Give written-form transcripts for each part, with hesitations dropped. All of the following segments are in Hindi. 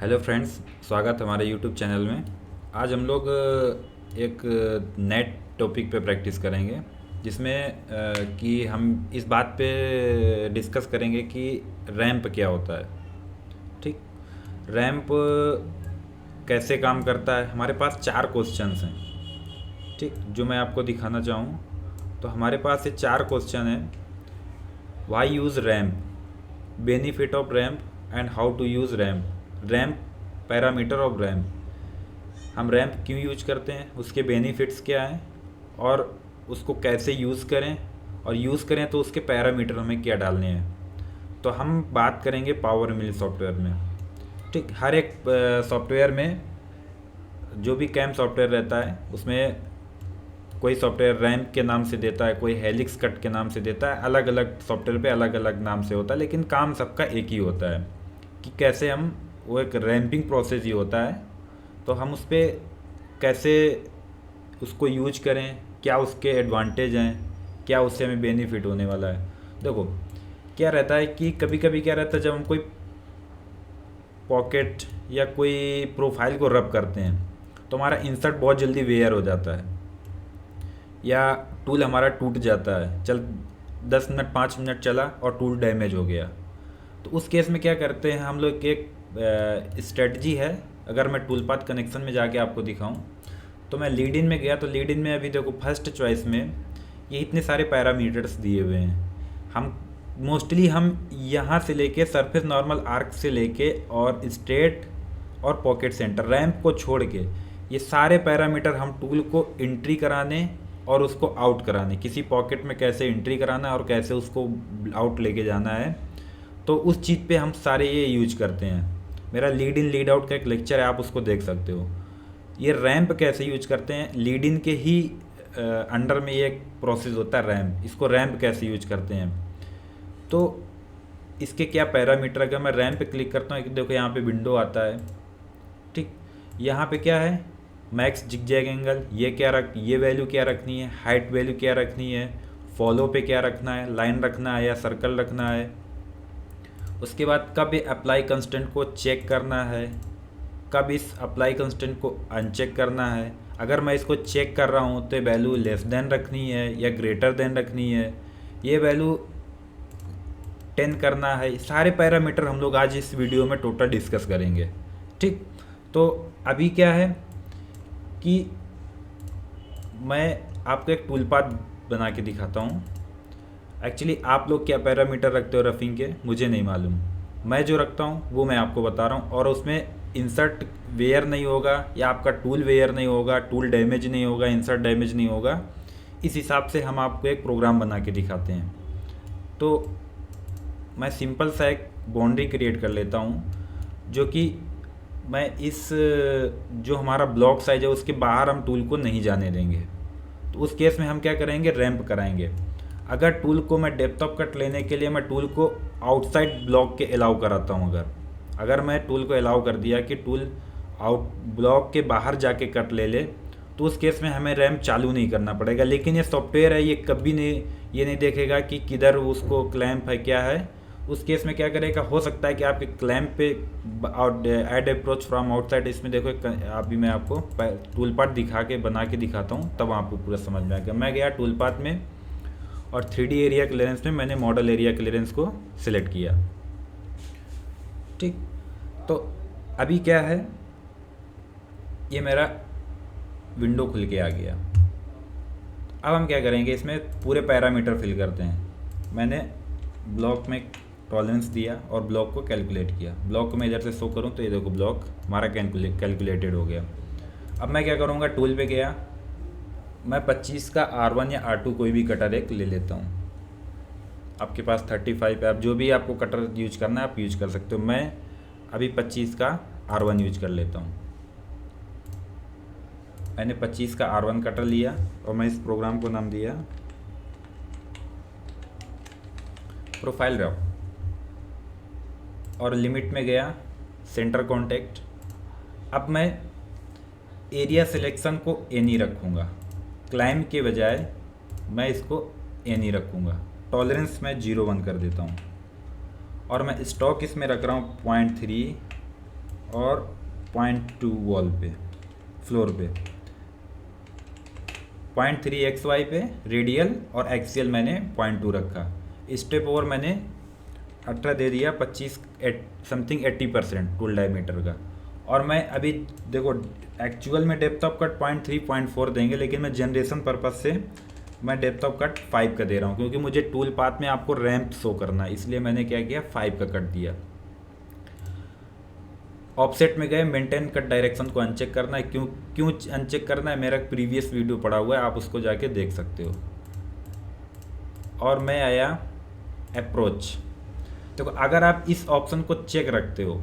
हेलो फ्रेंड्स, स्वागत है हमारे यूट्यूब चैनल में। आज हम लोग एक नए टॉपिक पे प्रैक्टिस करेंगे, जिसमें कि हम इस बात पे डिस्कस करेंगे कि रैंप क्या होता है। ठीक, रैंप कैसे काम करता है। हमारे पास 4 क्वेश्चंस हैं, ठीक, जो मैं आपको दिखाना चाहूँ। तो हमारे पास ये 4 क्वेश्चन हैं। Why use ramp, benefit of ramp and how to use ramp, ramp parameter of ramp, हम रैंप क्यों यूज करते हैं, उसके बेनिफिट्स क्या हैं और उसको कैसे यूज़ करें, और यूज़ करें तो उसके पैरामीटर हमें क्या डालने हैं। तो हम बात करेंगे पावर मिल सॉफ्टवेयर में। ठीक, हर एक सॉफ्टवेयर में जो भी कैम सॉफ्टवेयर रहता है उसमें कोई सॉफ्टवेयर रैंप के नाम से देता है, कोई हेलिक्स कट के नाम से देता है। अलग अलग सॉफ्टवेयर पे अलग अलग नाम से होता है, लेकिन काम सबका एक ही होता है कि कैसे हम, वो एक रैंपिंग प्रोसेस ही होता है। तो हम उस पर कैसे उसको यूज करें, क्या उसके एडवांटेज हैं, क्या उससे हमें बेनिफिट होने वाला है। देखो, क्या रहता है कि कभी कभी क्या रहता है, जब हम कोई पॉकेट या कोई प्रोफाइल को रब करते हैं तो हमारा इंसर्ट बहुत जल्दी वेयर हो जाता है, या टूल हमारा टूट जाता है। 10 मिनट 5 मिनट चला और टूल डैमेज हो गया। तो उस केस में क्या करते हैं हम लोग, एक स्ट्रेटजी है। अगर मैं टूल पाथ कनेक्शन में जाके आपको दिखाऊं, तो मैं लीड इन में गया तो लीड इन में अभी देखो फर्स्ट चॉइस में ये इतने सारे पैरामीटर्स दिए हुए हैं। हम मोस्टली हम यहाँ से लेके सरफेस नॉर्मल आर्क से लेके और स्ट्रेट और पॉकेट सेंटर रैंप को छोड़ के ये सारे पैरामीटर हम टूल को एंट्री कराने और उसको आउट कराने, किसी पॉकेट में कैसे एंट्री कराना है और कैसे उसको आउट लेके जाना है, तो उस चीज़ पे हम सारे ये यूज करते हैं। मेरा लीड इन लीड आउट का एक लेक्चर है, आप उसको देख सकते हो। ये रैंप कैसे यूज करते हैं, लीड इन के ही अंडर में ये एक प्रोसेस होता है रैंप, इसको रैंप कैसे यूज करते हैं। तो इसके क्या पैरामीटर, अगर मैं रैंप पे क्लिक करता हूँ, देखो यहाँ पे विंडो आता है। ठीक, यहाँ पे क्या है, मैक्स जिगजैग एंगल, ये वैल्यू क्या रखनी है, हाइट वैल्यू क्या रखनी है, फॉलो पे क्या रखना है, लाइन रखना है या सर्कल रखना है। उसके बाद कब ये अप्लाई कंस्टेंट को चेक करना है, कब इस अप्लाई कंस्टेंट को अनचेक करना है। अगर मैं इसको चेक कर रहा हूँ तो वैल्यू लेस देन रखनी है या ग्रेटर देन रखनी है, ये वैल्यू 10 करना है। सारे पैरामीटर हम लोग आज इस वीडियो में टोटल डिस्कस करेंगे। ठीक, तो अभी क्या है कि मैं आपको एक टूल पाथ बना के दिखाता हूँ। एक्चुअली आप लोग क्या पैरामीटर रखते हो रफिंग के, मुझे नहीं मालूम। मैं जो रखता हूँ वो मैं आपको बता रहा हूँ, और उसमें इंसर्ट वेयर नहीं होगा या आपका टूल वेयर नहीं होगा, टूल डैमेज नहीं होगा, इंसर्ट डैमेज नहीं होगा। इस हिसाब से हम आपको एक प्रोग्राम बना के दिखाते हैं। तो मैं सिंपल सा एक बाउंड्री क्रिएट कर लेता हूँ, जो कि मैं इस जो हमारा ब्लॉक साइज है उसके बाहर हम टूल को नहीं जाने देंगे। तो उस केस में हम क्या करेंगे, रैंप कराएंगे। अगर टूल को मैं डेप्थ ऑफ कट लेने के लिए मैं टूल को आउटसाइड ब्लॉक के अलाउ कराता हूँ, अगर मैं टूल को अलाउ कर दिया कि टूल आउट ब्लॉक के बाहर जाके कट ले ले, तो उस केस में हमें रैंप चालू नहीं करना पड़ेगा। लेकिन ये सॉफ्टवेयर है, ये कभी नहीं, ये नहीं देखेगा कि किधर उसको क्लैंप है क्या है। उस केस में क्या करेगा, हो सकता है कि आपके क्लैंप पे ऐड अप्रोच फ्रॉम आउटसाइड, इसमें देखो अभी मैं आपको टूल पाथ दिखा के बना के दिखाता हूँ, तब आपको पूरा समझ में आएगा। मैं गया टूल पाथ में और 3D एरिया क्लियरेंस में मैंने मॉडल एरिया क्लियरेंस को सिलेक्ट किया। ठीक, तो अभी क्या है, ये मेरा विंडो खुल के आ गया। अब हम क्या करेंगे, इसमें पूरे पैरामीटर फिल करते हैं। मैंने ब्लॉक में टॉलरेंस दिया और ब्लॉक को कैलकुलेट किया। ब्लॉक को मैं इधर से शो करूं तो ये देखो ब्लॉक हमारा कैलकुलेटेड हो गया। अब मैं क्या करूँगा, टूल पे गया, मैं 25 का R1 या R2 कोई भी कटर एक ले लेता हूँ। आपके पास 35 है, आप जो भी आपको कटर यूज करना है आप यूज कर सकते हो। मैं अभी 25 का R1 यूज कर लेता हूँ। मैंने 25 का R1 कटर लिया और मैं इस प्रोग्राम को नाम दिया प्रोफाइल रॉ, और लिमिट में गया सेंटर कॉन्टैक्ट। अब मैं एरिया सिलेक्शन को एनी रखूँगा, क्लाइंब के बजाय मैं इसको एनी रखूँगा। टॉलरेंस मैं 0.1 कर देता हूँ, और मैं स्टॉक इसमें रख रहा हूँ 0.3 और 0.2 वॉल पे, फ्लोर पे, 0.3 XY पे रेडियल, और एक्सियल मैंने 0.2 रखा। स्टेप ओवर मैंने 18 दे दिया, 25 समथिंग 80% टूल डायमीटर का। और मैं अभी देखो एक्चुअल में डेप्थ ऑफ कट 0.3 0.4 देंगे, लेकिन मैं जनरेशन पर्पज से मैं डेप्थ ऑफ कट 5 का दे रहा हूँ, क्योंकि मुझे टूल पाथ में आपको रैंप शो करना है, इसलिए मैंने क्या किया 5 का कट दिया। ऑफसेट में गए, मेंटेन कट डायरेक्शन को अनचेक करना है। क्यों क्यों अनचेक करना है, मेरा प्रीवियस वीडियो पड़ा हुआ है, आप उसको जाके देख सकते हो। और मैं आया अप्रोच। तो अगर आप इस ऑप्शन को चेक रखते हो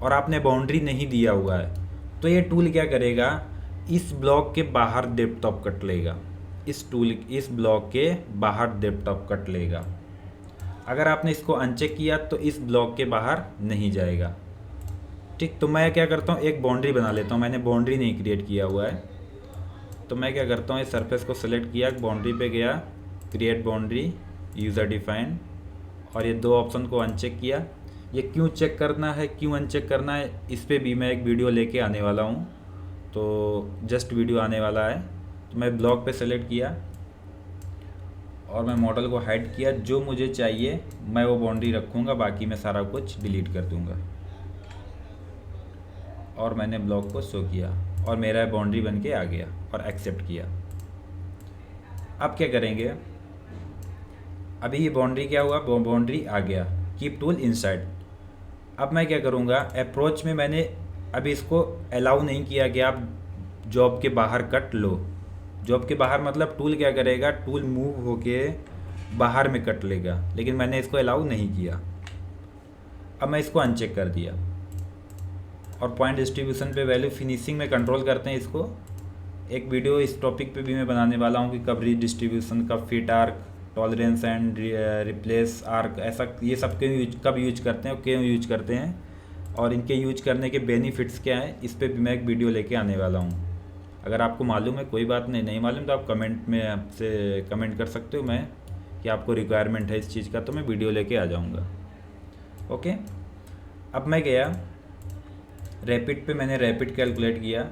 और आपने बाउंड्री नहीं दिया हुआ है, तो ये टूल क्या करेगा, इस ब्लॉक के बाहर डेप्थ ऑफ कट लेगा। इस ब्लॉक के बाहर डेप्थ ऑफ कट लेगा। अगर आपने इसको अनचेक किया तो इस ब्लॉक के बाहर नहीं जाएगा। ठीक, तो मैं क्या करता हूँ, एक बाउंड्री बना लेता हूँ। मैंने बाउंड्री नहीं क्रिएट किया हुआ है, तो मैं क्या करता हूँ, इस सरफेस को सेलेक्ट किया, बाउंड्री पे गया, क्रिएट बाउंड्री, यूज़र डिफाइन, और ये दो ऑप्शन को अनचेक किया। ये क्यों चेक करना है, क्यों अनचेक करना है, इस पे भी मैं एक वीडियो लेके आने वाला हूँ, तो जस्ट वीडियो आने वाला है। तो मैं ब्लॉक पे सेलेक्ट किया और मैं मॉडल को हाइड किया। जो मुझे चाहिए मैं वो बाउंड्री रखूँगा, बाकी मैं सारा कुछ डिलीट कर दूँगा। और मैंने ब्लॉक को शो किया और मेरा बाउंड्री बन के आ गया और एक्सेप्ट किया। अब क्या करेंगे, अभी ये बाउंड्री क्या हुआ, बाउंड्री आ गया, कीप टूल इनसाइड। अब मैं क्या करूँगा, अप्रोच में मैंने अभी इसको अलाउ नहीं किया कि आप जॉब के बाहर कट लो। जॉब के बाहर मतलब टूल क्या करेगा, टूल मूव होके बाहर में कट लेगा, लेकिन मैंने इसको अलाउ नहीं किया। अब मैं इसको अनचेक कर दिया। और पॉइंट डिस्ट्रीब्यूशन पे वैल्यू फिनिशिंग में कंट्रोल करते हैं इसको। एक वीडियो इस टॉपिक पे भी मैं बनाने वाला हूँ कि कब डिस्ट्रीब्यूशन, कब fit arc, tolerance and replace arc, ऐसा ये सब कब यूज करते हैं और क्यों यूज करते हैं, और इनके यूज करने के बेनिफिट्स क्या हैं, इस पर भी मैं एक वीडियो लेके आने वाला हूँ। अगर आपको मालूम है, कोई बात नहीं, नहीं मालूम तो आप कमेंट में आपसे कमेंट कर सकते हो मैं कि आपको रिक्वायरमेंट है इस चीज़ का, तो मैं वीडियो लेके आ जाऊँगा। ओके, अब मैं गया रैपिड पे, मैंने रैपिड कैलकुलेट किया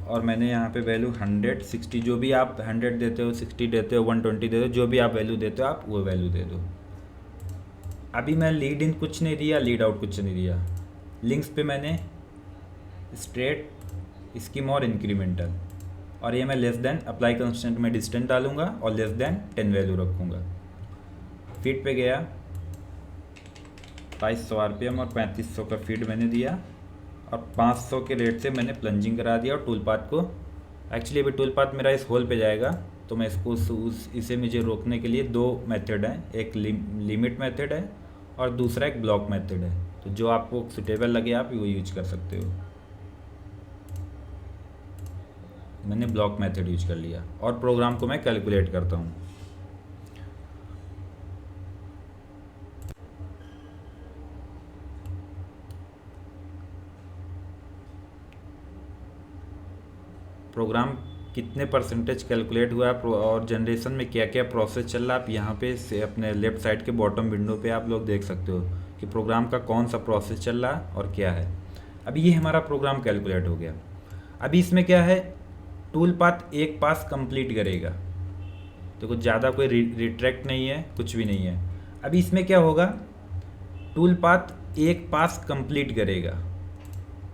और मैंने यहाँ पे वैल्यू 100, 60, जो भी आप 100 देते हो, 60 देते हो, 120 देते हो, जो भी आप वैल्यू देते हो आप वो वैल्यू दे दो। अभी मैं लीड इन कुछ नहीं दिया, लीड आउट कुछ नहीं दिया। लिंक्स पे मैंने स्ट्रेट, स्कीम और इंक्रीमेंटल, और ये मैं लेस देन, अप्लाई कंस्टेंट में डिस्टेंस डालूंगा और लेस देन 10 वैल्यू रखूँगा। फीड पे गया, 2200 RPM और 3500 का फीड मैंने दिया और 500 के रेट से मैंने प्लंजिंग करा दिया। और टूल पाथ को, एक्चुअली अभी टूल पाथ मेरा इस होल पे जाएगा, तो मैं इसको इसे मुझे रोकने के लिए दो मेथड हैं, एक लिमिट मेथड है और दूसरा एक ब्लॉक मेथड है। तो जो आपको सुटेबल लगे आप वो यूज कर सकते हो। मैंने ब्लॉक मेथड यूज कर लिया और प्रोग्राम को मैं कैलकुलेट करता हूँ। प्रोग्राम कितने परसेंटेज कैलकुलेट हुआ है और जनरेशन में क्या क्या प्रोसेस चल रहा है, आप यहाँ पे से अपने लेफ्ट साइड के बॉटम विंडो पे आप लोग देख सकते हो कि प्रोग्राम का कौन सा प्रोसेस चल रहा है और क्या है। अभी ये हमारा प्रोग्राम कैलकुलेट हो गया। अभी इसमें क्या है, टूल पाथ एक पास कंप्लीट करेगा, तो कुछ ज़्यादा कोई रिट्रैक्ट नहीं है, कुछ भी नहीं है। अभी इसमें क्या होगा, टूल पाथ एक पास कंप्लीट करेगा,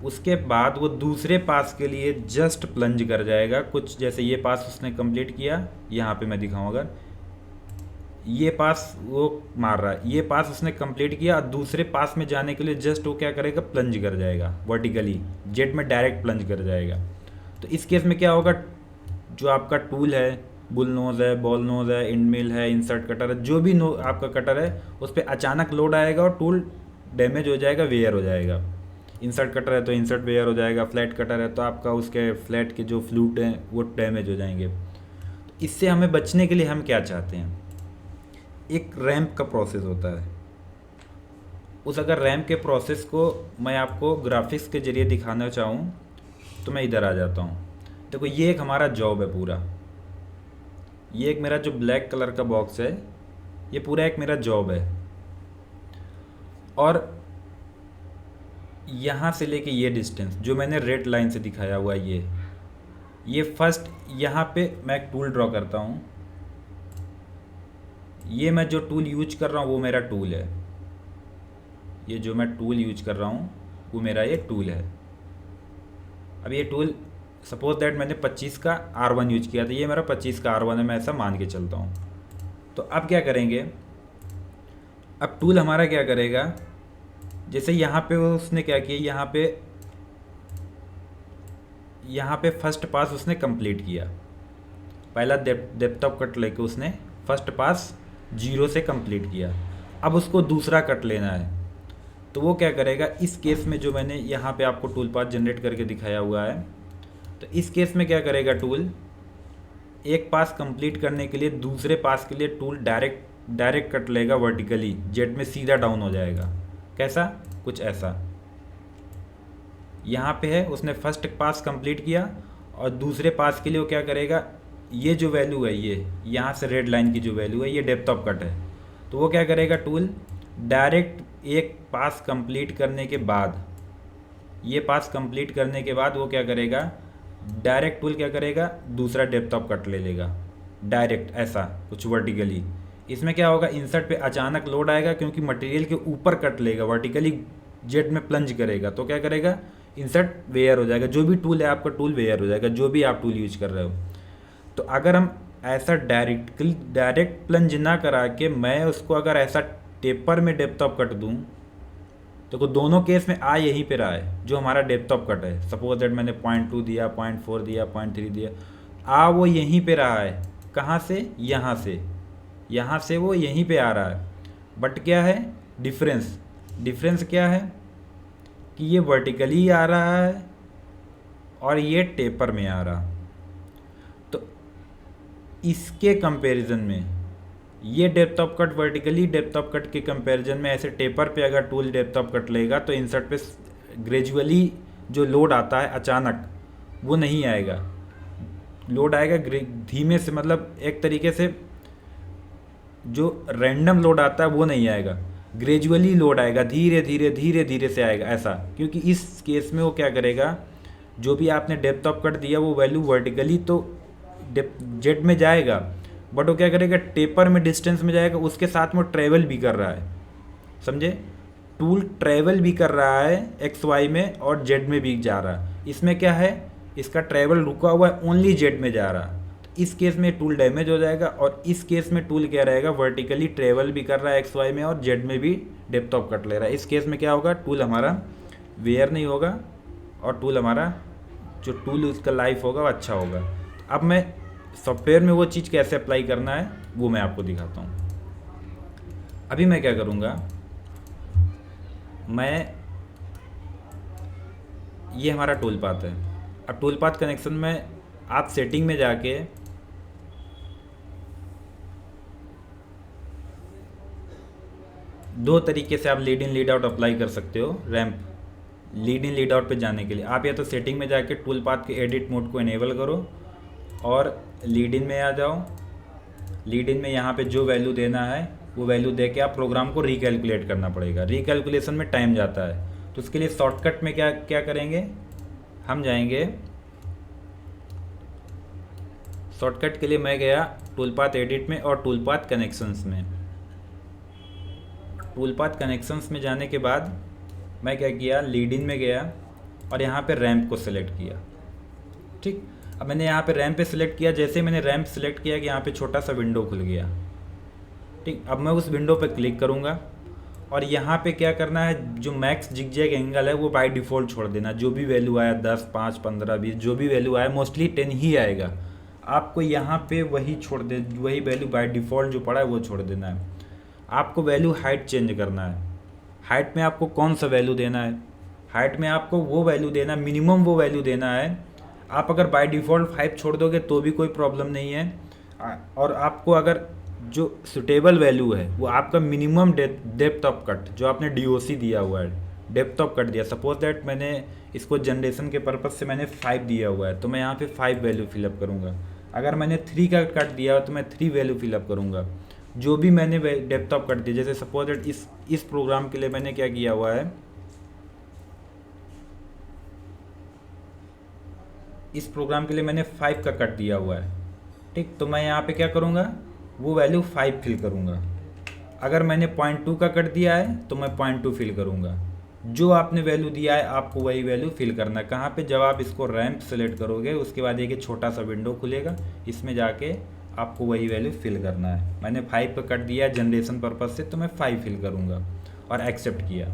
उसके बाद वो दूसरे पास के लिए जस्ट प्लंज कर जाएगा। कुछ जैसे ये पास उसने कंप्लीट किया, यहाँ पे मैं दिखाऊँ, अगर ये पास वो मार रहा है, ये पास उसने कंप्लीट किया और दूसरे पास में जाने के लिए जस्ट वो क्या करेगा, प्लंज कर जाएगा वर्टिकली, जेट में डायरेक्ट प्लंज कर जाएगा। तो इस केस में क्या होगा, जो आपका टूल है, बुल नोज है, बॉल नोज है, इंड मिल है, इंसर्ट कटर है, जो भी आपका कटर है, उस पर अचानक लोड आएगा और टूल डैमेज हो जाएगा, वेयर हो जाएगा। इंसर्ट कटर है तो इंसर्ट वेयर हो जाएगा, फ्लैट कटर है तो आपका उसके फ्लैट के जो फ्लूट हैं वो डैमेज हो जाएंगे। तो इससे हमें बचने के लिए हम क्या चाहते हैं, एक रैंप का प्रोसेस होता है। उस अगर रैंप के प्रोसेस को मैं आपको ग्राफिक्स के जरिए दिखाना चाहूँ तो मैं इधर आ जाता हूँ। देखो ये एक हमारा जॉब है पूरा, ये एक मेरा जो ब्लैक कलर का बॉक्स है, ये पूरा एक मेरा जॉब है। और यहाँ से लेके ये डिस्टेंस जो मैंने रेड लाइन से दिखाया हुआ है, ये फर्स्ट यहाँ पे मैं एक टूल ड्रॉ करता हूँ। ये मैं जो टूल यूज कर रहा हूँ वो मेरा टूल है, ये जो मैं टूल यूज कर रहा हूँ वो मेरा ये टूल है। अब ये टूल सपोज दैट मैंने 25 का R1 यूज किया था, ये मेरा 25 का R1 है, मैं ऐसा मान के चलता हूँ। तो अब क्या करेंगे, अब टूल हमारा क्या करेगा, जैसे यहाँ पे उसने क्या किया, यहाँ पे फर्स्ट पास उसने कंप्लीट किया, पहला डेप्थ ऑफ कट लेके उसने फर्स्ट पास 0 से कंप्लीट किया। अब उसको दूसरा कट लेना है, तो वो क्या करेगा, इस केस में जो मैंने यहाँ पे आपको टूल पाथ जनरेट करके दिखाया हुआ है, तो इस केस में क्या करेगा टूल, एक पास कंप्लीट करने के लिए दूसरे पास के लिए टूल डायरेक्ट कट लेगा वर्टिकली, जेड में सीधा डाउन हो जाएगा। कैसा, कुछ ऐसा। यहाँ पे है उसने फर्स्ट पास कंप्लीट किया और दूसरे पास के लिए वो क्या करेगा, ये जो वैल्यू है, ये यहाँ से रेड लाइन की जो वैल्यू है, ये डेप्थ ऑफ कट है, तो वो क्या करेगा टूल, डायरेक्ट एक पास कंप्लीट करने के बाद, ये पास कंप्लीट करने के बाद वो क्या करेगा, डायरेक्ट टूल क्या करेगा, दूसरा डेप्थ ऑफ कट ले लेगा डायरेक्ट, ऐसा कुछ वर्टिकली। इसमें क्या होगा, इंसर्ट पे अचानक लोड आएगा क्योंकि मटेरियल के ऊपर कट लेगा, वर्टिकली जेड में प्लंज करेगा, तो क्या करेगा, इंसर्ट वेयर हो जाएगा। जो भी टूल है आपका, टूल वेयर हो जाएगा, जो भी आप टूल यूज कर रहे हो। तो अगर हम ऐसा डायरेक्ट प्लंज ना करा के मैं उसको अगर ऐसा टेपर में डेप्थ ऑफ कट दूँ, तो दोनों केस में आ यहीं पे रहा है जो हमारा डेप्थ ऑफ कट है। सपोज दैट मैंने 0.2 दिया, 0.4 दिया, 0.3 दिया, आ वो यहीं पे रहा है। कहाँ से, यहाँ से वो यहीं पे आ रहा है। बट क्या है डिफरेंस क्या है कि ये वर्टिकली आ रहा है और ये टेपर में आ रहा। तो इसके कंपैरिजन में ये depth of cut, vertically depth of cut के कंपैरिजन में ऐसे टेपर पे अगर टूल डेप्थ ऑफ कट लेगा तो इंसर्ट पे ग्रेजुअली जो लोड आता है अचानक, वो नहीं आएगा। लोड आएगा धीमे से, मतलब एक तरीके से जो रैंडम लोड आता है वो नहीं आएगा, ग्रेजुअली लोड आएगा, धीरे धीरे से आएगा ऐसा। क्योंकि इस केस में वो क्या करेगा, जो भी आपने डेप्थ ऑफ कट दिया वो वैल्यू वर्टिकली तो जेड में जाएगा, बट वो क्या करेगा, टेपर में डिस्टेंस में जाएगा, उसके साथ में ट्रेवल भी कर रहा है। समझे, टूल ट्रेवल भी कर रहा है एक्स वाई में और जेड में भी जा रहा है। इसमें क्या है, इसका ट्रेवल रुका हुआ है, ओनली जेड में जा रहा। तो इस केस में टूल डैमेज हो जाएगा, और इस केस में टूल क्या रहेगा, वर्टिकली ट्रेवल भी कर रहा है एक्स वाई में और जेड में भी डेप्थ ऑफ कट ले रहा है। इस केस में क्या होगा, टूल हमारा वेयर नहीं होगा और टूल हमारा जो टूल उसका लाइफ होगा वो अच्छा होगा। अब मैं सॉफ्टवेयर में वो चीज़ कैसे अप्लाई करना है वो मैं आपको दिखाता हूँ। अभी मैं क्या करूँगा, मैं ये हमारा टूल पाथ है। अब टूल पाथ कनेक्शन में आप सेटिंग में जाके दो तरीके से आप lead in lead out apply कर सकते हो। Ramp lead in lead out पे जाने के लिए आप या तो सेटिंग में जाके टूल पाथ के एडिट मोड को इनेबल करो और लीड इन में आ जाओ। लीड इन में यहाँ पे जो वैल्यू देना है वो वैल्यू दे के आप प्रोग्राम को रिकैलकुलेट करना पड़ेगा। रिकैलकुलेशन में टाइम जाता है, तो उसके लिए शॉर्टकट में क्या क्या करेंगे, हम जाएंगे शॉर्टकट के लिए। मैं गया टूल पाथ एडिट में और टूल पाथ कनेक्शंस में। टूल पाथ कनेक्शंस में जाने के बाद मैं क्या किया, लीड इन में गया और यहाँ पे रैंप को सिलेक्ट किया। ठीक, अब मैंने यहाँ पे रैंप पे सिलेक्ट किया। जैसे मैंने रैंप सिलेक्ट किया कि यहाँ पे छोटा सा विंडो खुल गया। ठीक, अब मैं उस विंडो पे क्लिक करूँगा और यहाँ पे क्या करना है, जो मैक्स जिगजैग एंगल है वो बाय डिफ़ॉल्ट छोड़ देना। जो भी वैल्यू आया 10, 5, 15, 20 जो भी वैल्यू आया, मोस्टली 10 ही आएगा। आपको यहाँ पे वही छोड़ दे, वही वैल्यू बाय डिफ़ॉल्ट जो पड़ा है वो छोड़ देना है। आपको वैल्यू हाइट चेंज करना है। हाइट में आपको कौन सा वैल्यू देना है, हाइट में आपको वो वैल्यू देना, मिनिमम वो वैल्यू देना है। आप अगर बाय डिफ़ॉल्ट 5 छोड़ दोगे तो भी कोई प्रॉब्लम नहीं है, और आपको अगर जो सुटेबल वैल्यू है वो आपका मिनिमम डेप्थ ऑफ कट जो आपने डीओसी दिया हुआ है, डेप्थ ऑफ कट दिया। सपोज दैट मैंने इसको जनरेशन के पर्पज़ से मैंने 5 दिया हुआ है, तो मैं यहाँ पे 5 वैल्यू फिलअप करूँगा। अगर मैंने 3 का कट दिया हो तो मैं 3 वैल्यू फिलअप करूँगा। जो भी मैंने डेप्थ ऑफ कट दिया, जैसे सपोज दैट इस प्रोग्राम के लिए मैंने क्या किया हुआ है, इस प्रोग्राम के लिए मैंने 5 का कट दिया हुआ है, ठीक। तो मैं यहाँ पे क्या करूँगा, वो वैल्यू 5 फिल करूँगा। अगर मैंने 0.2 का कट दिया है तो मैं 0.2 फिल करूँगा। जो आपने वैल्यू दिया है आपको वही वैल्यू फिल करना है। कहाँ पे, जब आप इसको रैंप सेलेक्ट करोगे उसके बाद एक छोटा सा विंडो खुलेगा, इसमें जाके आपको वही वैल्यू फिल करना है। मैंने 5 का कट दिया है जनरेशन पर्पज़ से, तो मैं 5 फिल करूँगा और एक्सेप्ट किया।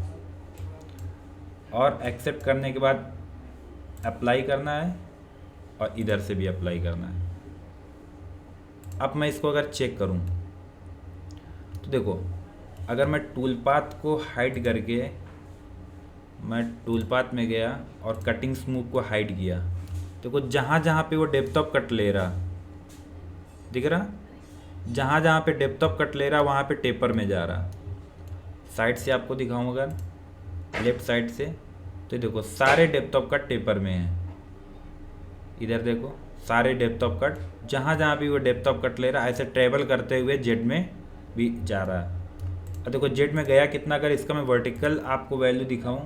और एक्सेप्ट करने के बाद अप्लाई करना है और इधर से भी अप्लाई करना है। अब मैं इसको अगर चेक करूं तो देखो, अगर मैं टूल पाथ को हाइड करके मैं टूल पाथ में गया और कटिंग स्मूथ को हाइड किया, देखो जहाँ जहाँ पे वो डेप्थ ऑफ कट ले रहा, दिख रहा, जहाँ जहाँ पे डेप्थ ऑफ कट ले रहा वहाँ पे टेपर में जा रहा। साइड से आपको दिखाऊँ अगर, लेफ्ट साइड से, तो देखो सारे डेप्थ ऑफ कट टेपर में है। इधर देखो सारे डेप्थ ऑफ कट, जहाँ जहाँ भी वो डेप्थ ऑफ कट ले रहा है ऐसे ट्रेवल करते हुए जेड में भी जा रहा है। और देखो जेड में गया कितना, अगर इसका मैं वर्टिकल आपको वैल्यू दिखाऊं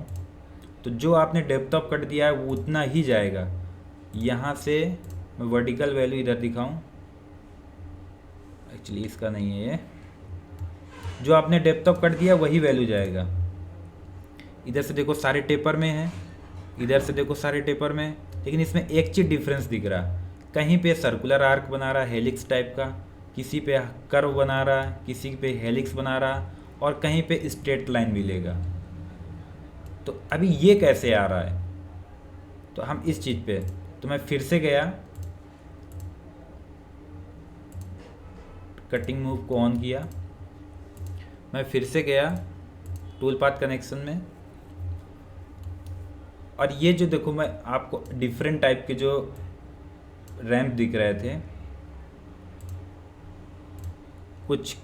तो जो आपने डेप्थ ऑफ कट दिया है वो उतना ही जाएगा। यहाँ से मैं वर्टिकल वैल्यू इधर दिखाऊं, एक्चुअली इसका नहीं है ये, जो आपने डेप्थ ऑफ कट दिया वही वैल्यू जाएगा। इधर से देखो सारे टेपर में है, इधर से देखो सारे टेपर में, लेकिन इसमें एक चीज़ डिफरेंस दिख रहा, कहीं पे सर्कुलर आर्क बना रहा है हेलिक्स टाइप का, किसी पे कर्व बना रहा है, किसी पे हेलिक्स बना रहा, और कहीं पे स्ट्रेट लाइन मिलेगा। तो अभी ये कैसे आ रहा है, तो हम इस चीज़ पे, तो मैं फिर से गया, कटिंग मूव को ऑन किया, मैं फिर से गया टूल पाथ कनेक्शन में, और ये जो देखो मैं आपको डिफरेंट टाइप के जो रैंप दिख रहे थे, कुछ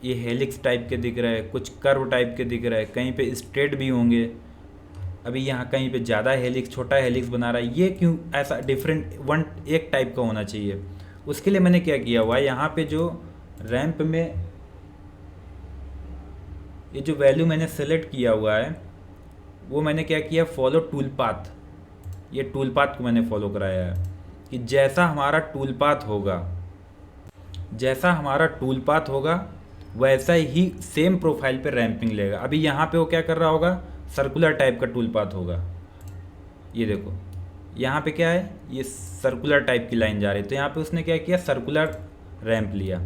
ये हेलिक्स टाइप के दिख रहे हैं, कुछ कर्व टाइप के दिख रहे हैं, कहीं पे स्ट्रेट भी होंगे। अभी यहाँ कहीं पे ज़्यादा हेलिक्स, छोटा हेलिक्स बना रहा है, ये क्यों ऐसा डिफरेंट एक टाइप का होना चाहिए। उसके लिए मैंने क्या किया हुआ है, यहाँ पे जो रैंप में ये जो वैल्यू मैंने सेलेक्ट किया हुआ है वो मैंने क्या किया, फॉलो टूल पाथ, ये टूल पाथ को मैंने फॉलो कराया है कि जैसा हमारा टूल पाथ होगा, जैसा हमारा टूल पाथ होगा वैसा ही सेम प्रोफाइल पे रैंपिंग लेगा। अभी यहाँ पे वो क्या कर रहा होगा, सर्कुलर टाइप का टूल पाथ होगा। ये देखो यहाँ पे क्या है, ये सर्कुलर टाइप की लाइन जा रही है, तो यहाँ पे उसने क्या किया, सर्कुलर रैंप लिया।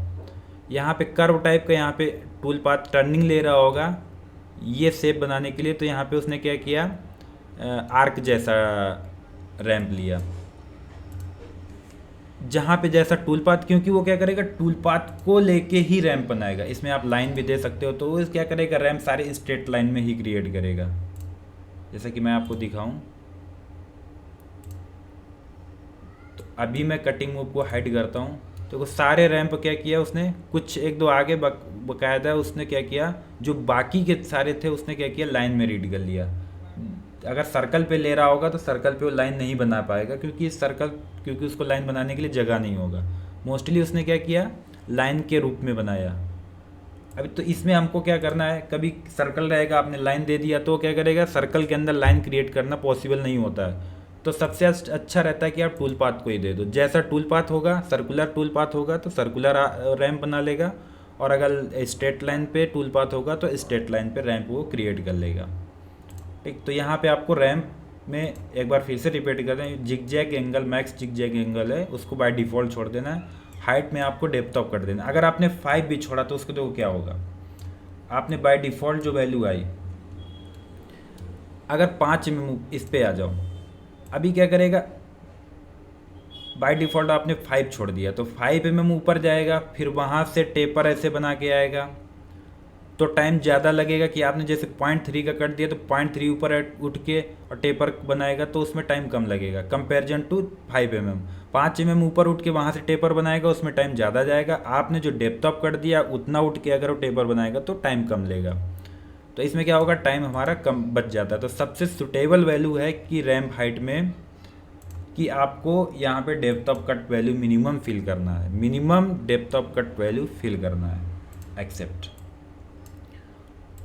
यहाँ पे कर्व टाइप का, यहाँ पे टूल पाथ टर्निंग ले रहा होगा ये शेप बनाने के लिए, तो यहाँ पे उसने क्या किया, आर्क जैसा रैंप लिया। जहाँ पे जैसा टूल पाथ, क्योंकि वो क्या करेगा, टूल पाथ को लेके ही रैंप बनाएगा। इसमें आप लाइन भी दे सकते हो, तो वो क्या करेगा, रैंप सारे स्ट्रेट लाइन में ही क्रिएट करेगा। जैसा कि मैं आपको दिखाऊं, तो अभी मैं कटिंग मूव को हाइड करता हूँ, तो वो सारे रैंप क्या किया उसने, कुछ एक दो आगे बकायदा उसने क्या किया, जो बाकी के सारे थे उसने क्या किया, लाइन में रीड कर लिया। अगर सर्कल पे ले रहा होगा तो सर्कल पे वो लाइन नहीं बना पाएगा, क्योंकि उसको लाइन बनाने के लिए जगह नहीं होगा। मोस्टली उसने क्या किया, लाइन के रूप में बनाया। अभी तो इसमें हमको क्या करना है, कभी सर्कल रहेगा आपने लाइन दे दिया तो क्या करेगा, सर्कल के अंदर लाइन क्रिएट करना पॉसिबल नहीं होता है। तो सबसे अच्छा रहता है कि आप टूल पाथ को ही दे दो। जैसा टूल पाथ होगा, सर्कुलर टूल पाथ होगा तो सर्कुलर रैंप बना लेगा, और अगर स्ट्रेट लाइन पे टूल पाथ होगा तो स्ट्रेट लाइन पे रैंप वो क्रिएट कर लेगा। ठीक, तो यहाँ पे आपको रैंप में एक बार फिर से रिपीट कर दें, zigzag angle, max zigzag angle है, उसको बाय डिफ़ॉल्ट छोड़ देना है। हाइट में आपको डेप्थ ऑफ कर देना। अगर आपने 5 भी छोड़ा तो उसको देखो क्या होगा, आपने बाय डिफ़ॉल्ट जो वैल्यू आई, अगर 5 में इस पे आ जाओ, अभी क्या करेगा, बाय डिफ़ॉल्ट आपने 5 छोड़ दिया तो 5 mm ऊपर जाएगा, फिर वहाँ से टेपर ऐसे बना के आएगा, तो टाइम ज़्यादा लगेगा। कि आपने जैसे 0.3 का कट दिया तो 0.3 ऊपर उठ के और टेपर बनाएगा तो उसमें टाइम कम लगेगा कंपेरिजन टू 5 mm। 5 mm ऊपर उठ के वहाँ से टेपर बनाएगा, उसमें टाइम ज़्यादा जाएगा। आपने जो डेप्थ ऑफ कट दिया उतना उठ के अगर वो टेपर बनाएगा तो टाइम कम लेगा। तो इसमें क्या होगा, टाइम हमारा कम बच जाता है। तो सबसे सुटेबल वैल्यू है कि रैंप हाइट में कि आपको यहाँ पे depth of cut value minimum fill करना है, minimum depth of cut value fill करना है। Accept,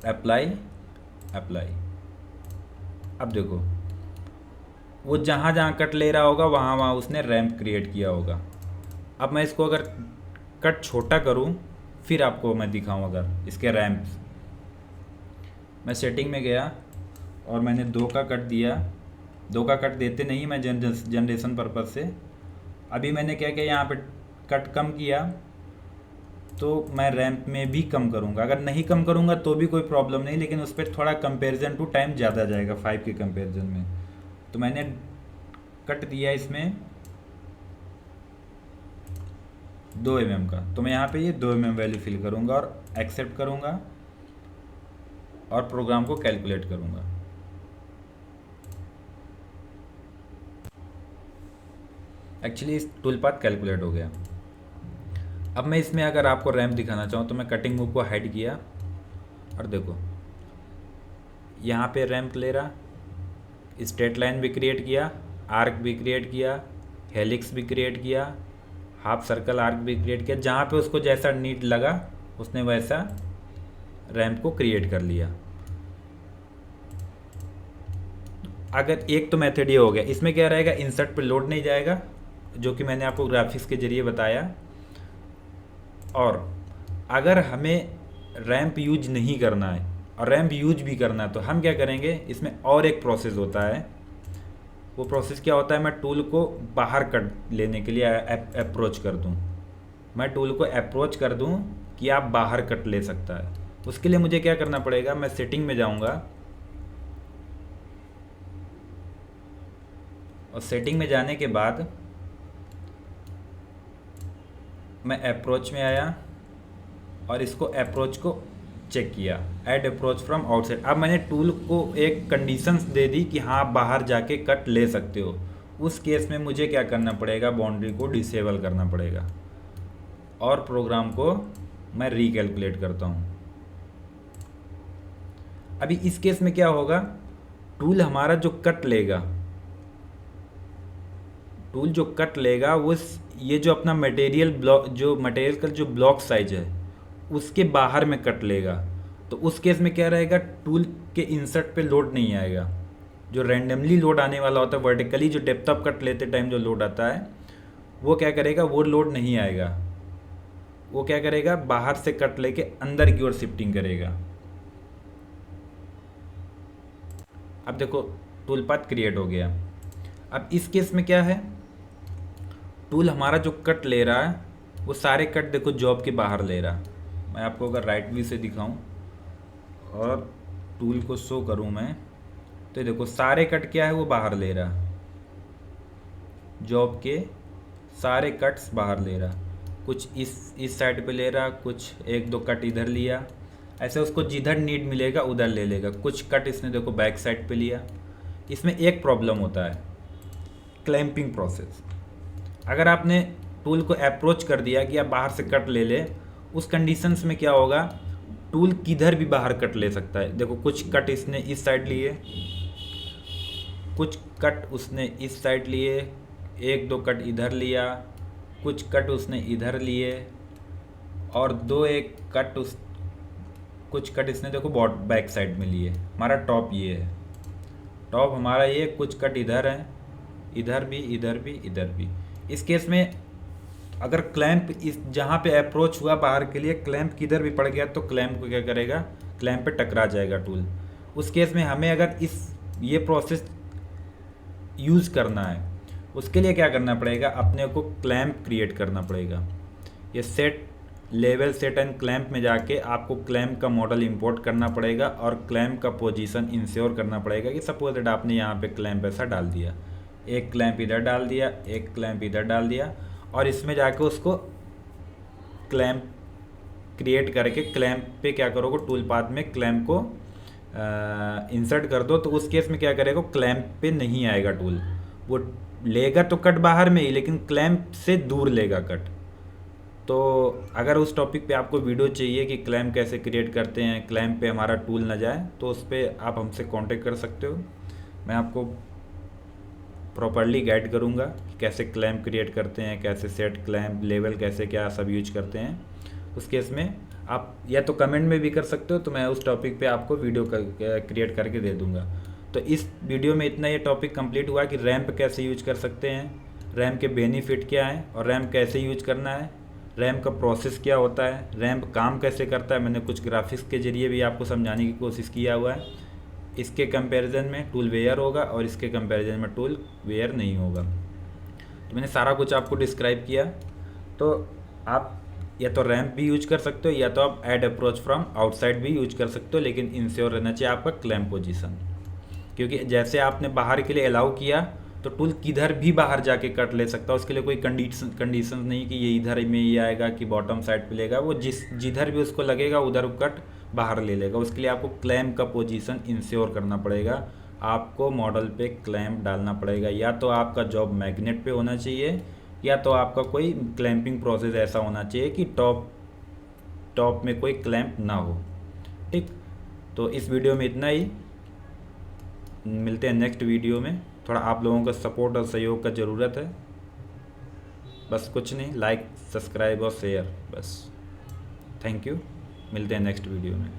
apply, apply. अब देखो वो जहाँ जहाँ कट ले रहा होगा वहाँ वहाँ उसने रैंप क्रिएट किया होगा। अब मैं इसको अगर कट छोटा करूँ फिर आपको मैं दिखाऊँ अगर इसके रैंप्स। मैं सेटिंग में गया और मैंने 2 का कट दिया। 2 का कट देते नहीं मैं जनरेशन पर्पज़ से। अभी मैंने क्या किया, यहाँ पे कट कम किया तो मैं रैंप में भी कम करूँगा। अगर नहीं कम करूँगा तो भी कोई प्रॉब्लम नहीं, लेकिन उस पर थोड़ा कंपैरिजन टू टाइम ज़्यादा जाएगा 5 के कंपैरिजन में। तो मैंने कट दिया इसमें 2 mm का, तो मैं यहाँ पे ये 2 mm वैल्यू फिल करूँगा और एक्सेप्ट करूँगा और प्रोग्राम को कैलकुलेट करूँगा। एक्चुअली इस टूल पाथ कैलकुलेट हो गया। अब मैं इसमें अगर आपको रैंप दिखाना चाहूँ तो मैं कटिंग मूव को हाइड किया और देखो यहाँ पे रैंप ले रहा, स्ट्रेट लाइन भी क्रिएट किया, आर्क भी क्रिएट किया, हेलिक्स भी क्रिएट किया, हाफ सर्कल आर्क भी क्रिएट किया। जहाँ पे उसको जैसा नीड लगा उसने वैसा रैंप को क्रिएट कर लिया। अगर एक तो मेथड ये हो गया, इसमें क्या रहेगा, इंसर्ट पे लोड नहीं जाएगा जो कि मैंने आपको ग्राफिक्स के जरिए बताया। और अगर हमें रैंप यूज नहीं करना है और रैंप यूज भी करना है तो हम क्या करेंगे, इसमें और एक प्रोसेस होता है। वो प्रोसेस क्या होता है, मैं टूल को बाहर कर लेने के लिए अप्रोच कर दूं। मैं टूल को अप्रोच कर दूं कि आप बाहर कट ले सकता है। उसके लिए मुझे क्या करना पड़ेगा, मैं सेटिंग में जाऊंगा और सेटिंग में जाने के बाद मैं अप्रोच में आया और इसको अप्रोच को चेक किया, ऐड अप्रोच फ्रॉम आउटसाइड। अब मैंने टूल को एक कंडीशंस दे दी कि हाँ बाहर जाके कट ले सकते हो। उस केस में मुझे क्या करना पड़ेगा, बाउंड्री को डिसेबल करना पड़ेगा और प्रोग्राम को मैं रिकैलकुलेट करता हूँ। अभी इस केस में क्या होगा, टूल हमारा जो कट लेगा, टूल जो कट लेगा वो ये जो अपना मटेरियल ब्लॉक, जो मटेरियल का जो ब्लॉक साइज है उसके बाहर में कट लेगा। तो उस केस में क्या रहेगा, टूल के इंसर्ट पे लोड नहीं आएगा। जो रैंडमली लोड आने वाला होता है वर्टिकली, जो डेप्थ ऑफ कट लेते टाइम जो लोड आता है वो क्या करेगा, वो लोड नहीं आएगा। वो क्या करेगा, बाहर से कट लेके अंदर की ओर शिफ्टिंग करेगा। अब देखो टूल पाथ क्रिएट हो गया। अब इस केस में क्या है, टूल हमारा जो कट ले रहा है वो सारे कट देखो जॉब के बाहर ले रहा। मैं आपको अगर राइट व्यू से दिखाऊं और टूल को शो करूं मैं, तो देखो सारे कट क्या है वो बाहर ले रहा, जॉब के सारे कट्स बाहर ले रहा। कुछ इस साइड पे ले रहा, कुछ 1-2 कट इधर लिया, ऐसे उसको जिधर नीड मिलेगा उधर ले लेगा। कुछ कट इसने देखो बैक साइड पे लिया। इसमें एक प्रॉब्लम होता है, क्लैंपिंग प्रोसेस। अगर आपने टूल को अप्रोच कर दिया कि आप बाहर से कट ले ले, उस कंडीशंस में क्या होगा, टूल किधर भी बाहर कट ले सकता है। देखो कुछ कट इसने इस साइड लिए, कुछ कट उसने इस साइड लिए, 1-2 कट इधर लिया, कुछ कट उसने इधर लिए और 2-1 कट कुछ कट इसने देखो बैक साइड में लिए। हमारा टॉप ये है, टॉप हमारा ये, कुछ कट इधर है, इधर भी, इधर भी, इधर भी। इस केस में अगर क्लैंप इस जहाँ पे अप्रोच हुआ बाहर के लिए, क्लैंप किधर भी पड़ गया तो क्लैंप को क्या करेगा, क्लैंप पे टकरा जाएगा टूल। उस केस में हमें अगर ये प्रोसेस यूज़ करना है, उसके लिए क्या करना पड़ेगा, अपने को क्लैंप क्रिएट करना पड़ेगा। ये set level set and clamp में जाके आपको क्लैंप का मॉडल इंपोर्ट करना पड़ेगा और क्लैंप का पोजीशन इंश्योर करना पड़ेगा कि सपोज दैट आपने यहाँ पे क्लैंप ऐसा डाल दिया, एक क्लैंप इधर डाल दिया, एक क्लैंप इधर डाल दिया, और इसमें जाके उसको क्लैंप क्रिएट करके क्लैंप पे क्या करोगे, टूल पाथ में क्लैंप को इंसर्ट कर दो। तो उस केस में क्या करेगा, क्लैंप पे नहीं आएगा टूल, वो लेगा तो कट बाहर में ही, लेकिन क्लैंप से दूर लेगा कट। तो अगर उस टॉपिक पे आपको वीडियो चाहिए कि क्लैंप कैसे क्रिएट करते हैं, क्लैंप पे हमारा टूल ना जाए, तो उस पर आप हमसे कांटेक्ट कर सकते हो। मैं आपको प्रॉपर्ली गाइड करूँगा कि कैसे क्लैंप क्रिएट करते हैं, कैसे सेट क्लैंप लेवल कैसे क्या सब यूज करते हैं। उस केस में आप या तो कमेंट में भी कर सकते हो, तो मैं उस टॉपिक पे आपको वीडियो क्रिएट करके दे दूँगा। तो इस वीडियो में इतना ये टॉपिक कंप्लीट हुआ कि रैम्प कैसे यूज कर सकते हैं, रैम के बेनिफिट क्या हैं और रैम कैसे यूज करना है, रैम का प्रोसेस क्या होता है, रैम काम कैसे करता है। मैंने कुछ ग्राफिक्स के जरिए भी आपको समझाने की कोशिश किया हुआ है। इसके कंपैरिजन में टूल वेयर होगा और इसके कंपैरिजन में टूल वेयर नहीं होगा। तो मैंने सारा कुछ आपको डिस्क्राइब किया। तो आप या तो रैम्प भी यूज कर सकते हो या तो आप ऐड अप्रोच फ्रॉम आउटसाइड भी यूज कर सकते हो, लेकिन इंश्योर रहना चाहिए आपका क्लैम्प पोजीशन, क्योंकि जैसे आपने बाहर के लिए अलाउ किया तो टूल किधर भी बाहर जाके कट ले सकता है। उसके लिए कोई कंडीशन नहीं कि ये इधर में ये आएगा कि बॉटम साइड पे लेगा, वो जिधर भी उसको लगेगा उधर कट बाहर ले लेगा। उसके लिए आपको क्लैम्प का पोजीशन इंश्योर करना पड़ेगा, आपको मॉडल पे क्लैम्प डालना पड़ेगा। या तो आपका जॉब मैग्नेट पे होना चाहिए या तो आपका कोई क्लैंपिंग प्रोसेस ऐसा होना चाहिए कि टॉप में कोई क्लैंप ना हो। ठीक, तो इस वीडियो में इतना ही, मिलते हैं नेक्स्ट वीडियो में। थोड़ा आप लोगों का सपोर्ट और सहयोग का ज़रूरत है, बस कुछ नहीं, लाइक सब्सक्राइब और शेयर बस। थैंक यू, मिलते हैं नेक्स्ट वीडियो में।